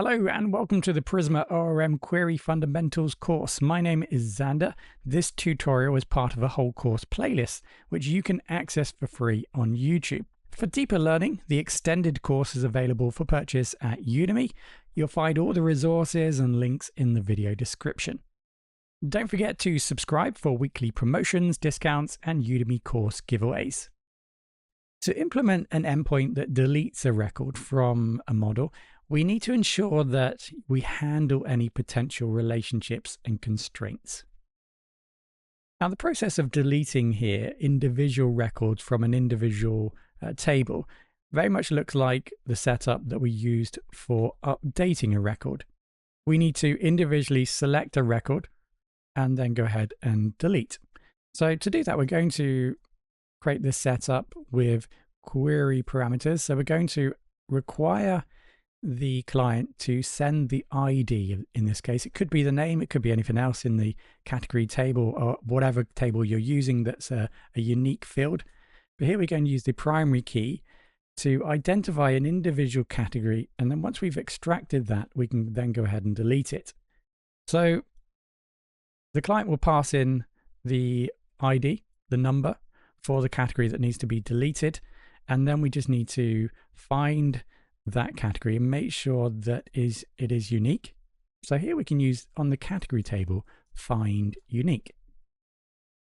Hello and welcome to the Prisma ORM Query Fundamentals course. My name is Xander. This tutorial is part of a whole course playlist, which you can access for free on YouTube. For deeper learning, the extended course is available for purchase at Udemy. You'll find all the resources and links in the video description. Don't forget to subscribe for weekly promotions, discounts, and Udemy course giveaways. To implement an endpoint that deletes a record from a model, we need to ensure that we handle any potential relationships and constraints. Now, the process of deleting here individual records from an individual table very much looks like the setup that we used for updating a record. We need to individually select a record and then go ahead and delete. So to do that, we're going to create this setup with query parameters. So we're going to require the client to send the ID. In this case, it could be the name, it could be anything else in the category table or whatever table you're using that's a unique field. But here we're going to use the primary key to identify an individual category, and then once we've extracted that, we can then go ahead and delete it. So the client will pass in the ID, the number for the category that needs to be deleted, and then we just need to find that category and make sure that it is unique. So here we can use on the category table, find unique.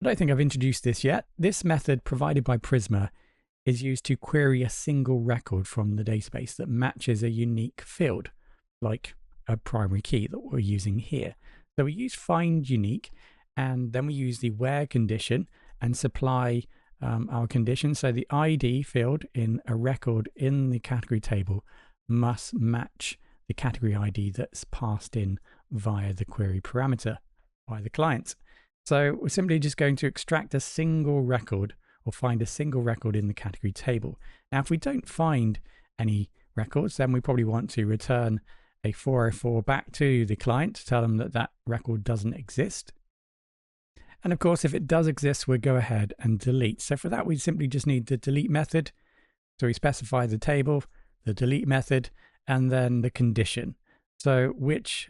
I don't think I've introduced this yet. This method provided by Prisma is used to query a single record from the database that matches a unique field, like a primary key that we're using here. So we use find unique, and then we use the where condition and supply our condition. So the ID field in a record in the category table must match the category ID that's passed in via the query parameter by the client. So we're simply just going to extract a single record or find a single record in the category table. Now, if we don't find any records, then we probably want to return a 404 back to the client to tell them that that record doesn't exist. And of course, if it does exist, we'll go ahead and delete. So for that, we simply just need the delete method. So we specify the table, the delete method, and then the condition. So which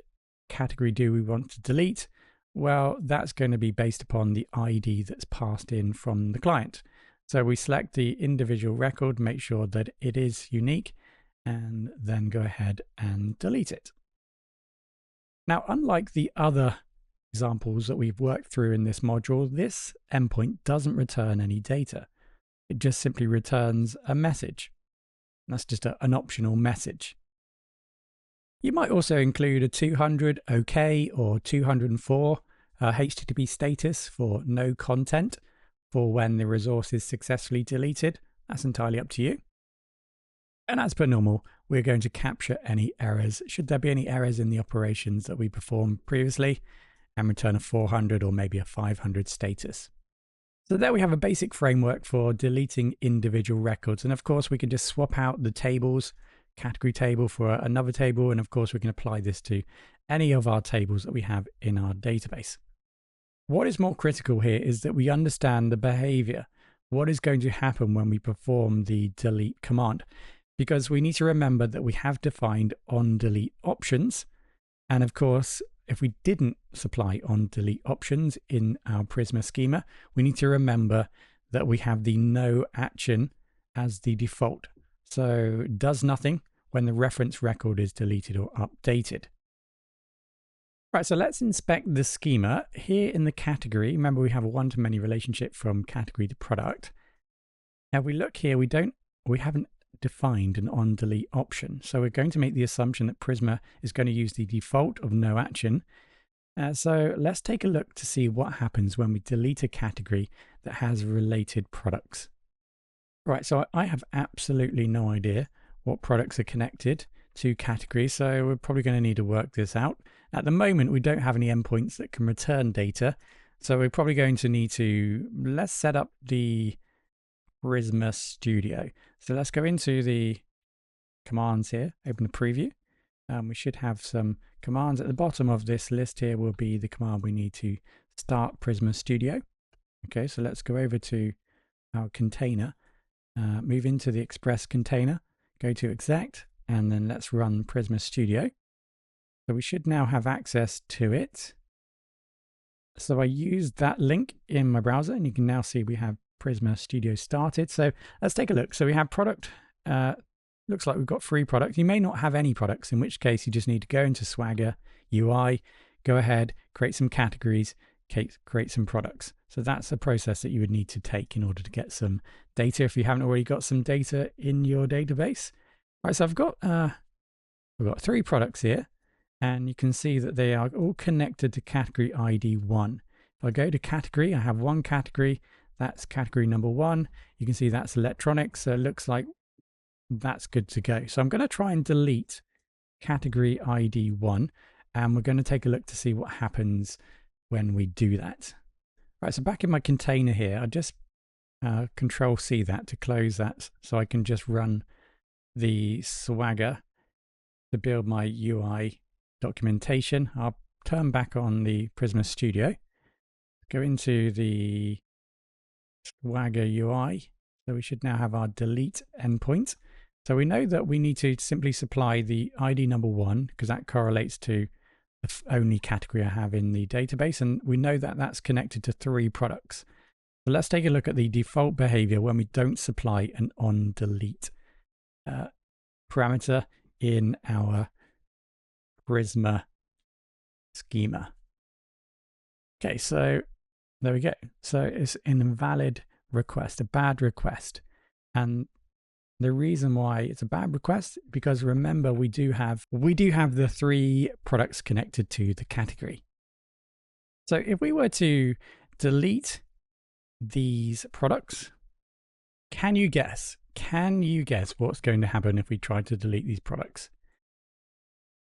category do we want to delete? Well, that's going to be based upon the ID that's passed in from the client. So we select the individual record, make sure that it is unique, and then go ahead and delete it. Now, unlike the other examples that we've worked through in this module, this endpoint doesn't return any data. It just simply returns a message. That's just an optional message. You might also include a 200 OK or 204 HTTP status for no content for when the resource is successfully deleted. That's entirely up to you. And as per normal, we're going to capture any errors, should there be any errors in the operations that we performed previously, and return a 400 or maybe a 500 status. So there we have a basic framework for deleting individual records. And of course, we can just swap out the tables, category table for another table. And of course, we can apply this to any of our tables that we have in our database. What is more critical here is that we understand the behavior. What is going to happen when we perform the delete command? Because we need to remember that we have defined onDelete options. And of course, if we didn't supply onDelete options in our Prisma schema, we need to remember that we have the no action as the default. So it does nothing when the reference record is deleted or updated. Right, so let's inspect the schema. Here in the category, remember we have a one-to-many relationship from category to product. Now if we look here, we haven't defined an onDelete option. So we're going to make the assumption that Prisma is going to use the default of no action. So let's take a look to see what happens when we delete a category that has related products. Right, so I have absolutely no idea what products are connected to categories, so we're probably going to need to work this out. At the moment, we don't have any endpoints that can return data, so we're probably going to need to, let's set up the Prisma Studio. So let's go into the commands here, open the preview. We should have some commands at the bottom of this list here will be the command we need to start Prisma Studio. Okay, so let's go over to our container, move into the Express container, go to exec, and then let's run Prisma Studio. So we should now have access to it. So I used that link in my browser, and you can now see we have Prisma Studio started. So let's take a look. So we have product. Looks like we've got 3 products. You may not have any products, in which case you just need to go into Swagger UI, go ahead, create some categories, create some products. So that's a process that you would need to take in order to get some data if you haven't already got some data in your database. All right, so I've got 3 products here, and you can see that they are all connected to category ID 1. If I go to category, I have one category. That's category number 1. You can see that's electronics. So it looks like that's good to go. So I'm going to try and delete category ID 1, and we're going to take a look to see what happens when we do that. Right, so back in my container here, I just Control C that to close that, so I can just run the Swagger to build my UI documentation. I'll turn back on the Prisma Studio, go into the Swagger UI. So we should now have our delete endpoint. So we know that we need to simply supply the ID number 1 because that correlates to the only category I have in the database. And we know that that's connected to 3 products. So let's take a look at the default behavior when we don't supply an onDelete parameter in our Prisma schema. Okay, so there we go. So it's an invalid request, a bad request. And the reason why it's a bad request, because remember, we do have the 3 products connected to the category. So if we were to delete these products, can you guess what's going to happen if we try to delete these products?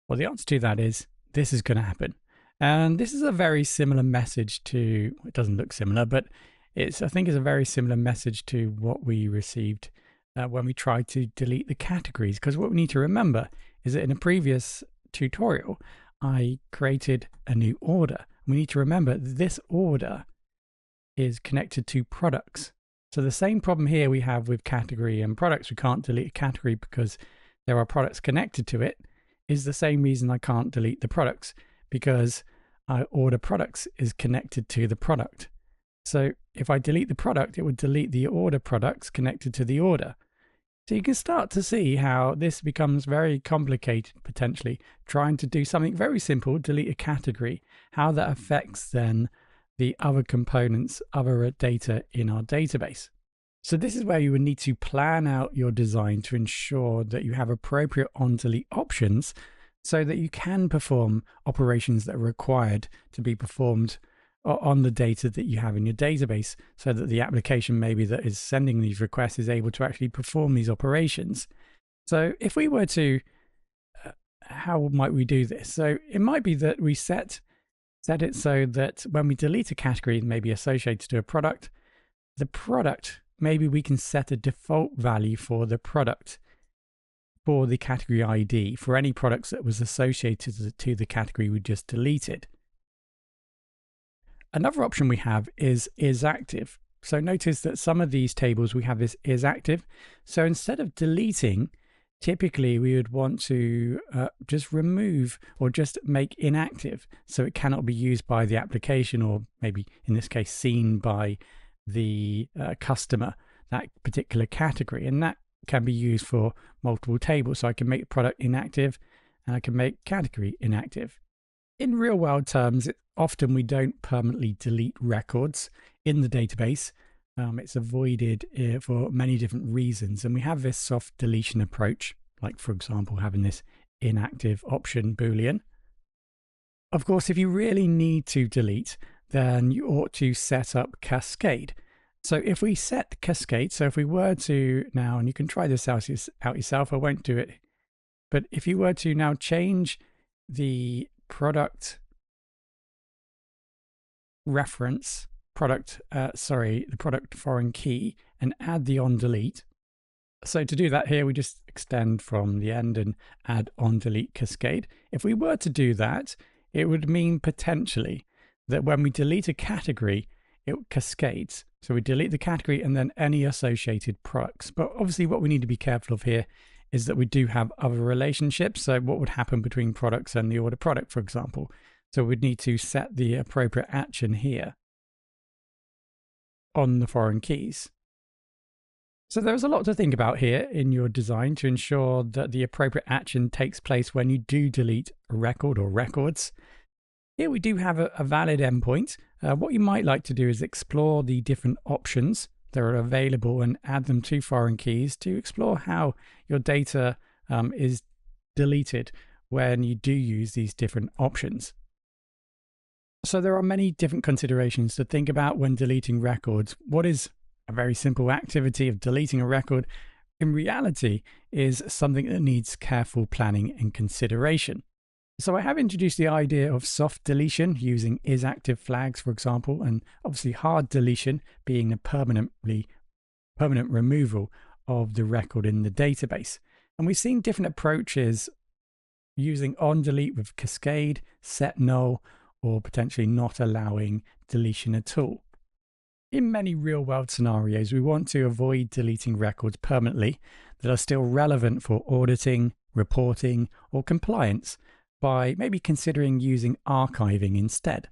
Well, the answer to that is this is going to happen. And this is a very similar message to, it doesn't look similar, but I think it's a very similar message to what we received when we tried to delete the categories. Because what we need to remember is that in a previous tutorial, I created a new order. We need to remember this order is connected to products. So the same problem here we have with category and products. We can't delete a category because there are products connected to it, is the same reason I can't delete the products, because order products is connected to the product. So if I delete the product, it would delete the order products connected to the order. So you can start to see how this becomes very complicated, potentially trying to do something very simple, delete a category, how that affects then the other components, other data in our database. So this is where you would need to plan out your design to ensure that you have appropriate onDelete options so that you can perform operations that are required to be performed on the data that you have in your database, so that the application maybe that is sending these requests is able to actually perform these operations. So if we were to, how might we do this? So it might be that we set it so that when we delete a category maybe associated to a product, the product, maybe we can set a default value for the product for the category ID for any products that was associated to the category we just deleted. Another option we have is active. So notice that some of these tables we have this is active. So instead of deleting, typically we would want to just remove or just make inactive so it cannot be used by the application, or maybe in this case seen by the customer, that particular category. And that can be used for multiple tables. So I can make product inactive and I can make category inactive. In real world terms, often we don't permanently delete records in the database. It's avoided for many different reasons. And we have this soft deletion approach, like for example, having this inactive option Boolean. Of course, if you really need to delete, then you ought to set up Cascade. So if we set Cascade, so if we were to now, and you can try this out yourself, I won't do it, but if you were to now change the product reference, the product foreign key, and add the onDelete. So to do that here, we just extend from the end and add onDelete Cascade. If we were to do that, it would mean potentially that when we delete a category, it cascades. So we delete the category and then any associated products. But obviously what we need to be careful of here is that we do have other relationships. So what would happen between products and the order product, for example? So we'd need to set the appropriate action here on the foreign keys. So there's a lot to think about here in your design to ensure that the appropriate action takes place when you do delete a record or records. Here we do have a valid endpoint. What you might like to do is explore the different options that are available and add them to foreign keys to explore how your data is deleted when you do use these different options. So there are many different considerations to think about when deleting records. What is a very simple activity of deleting a record in reality is something that needs careful planning and consideration. So I have introduced the idea of soft deletion using isActive flags, for example, and obviously hard deletion being a permanent removal of the record in the database. And we've seen different approaches using on delete with cascade, set null, or potentially not allowing deletion at all. In many real-world scenarios, we want to avoid deleting records permanently that are still relevant for auditing, reporting, or compliance by maybe considering using archiving instead.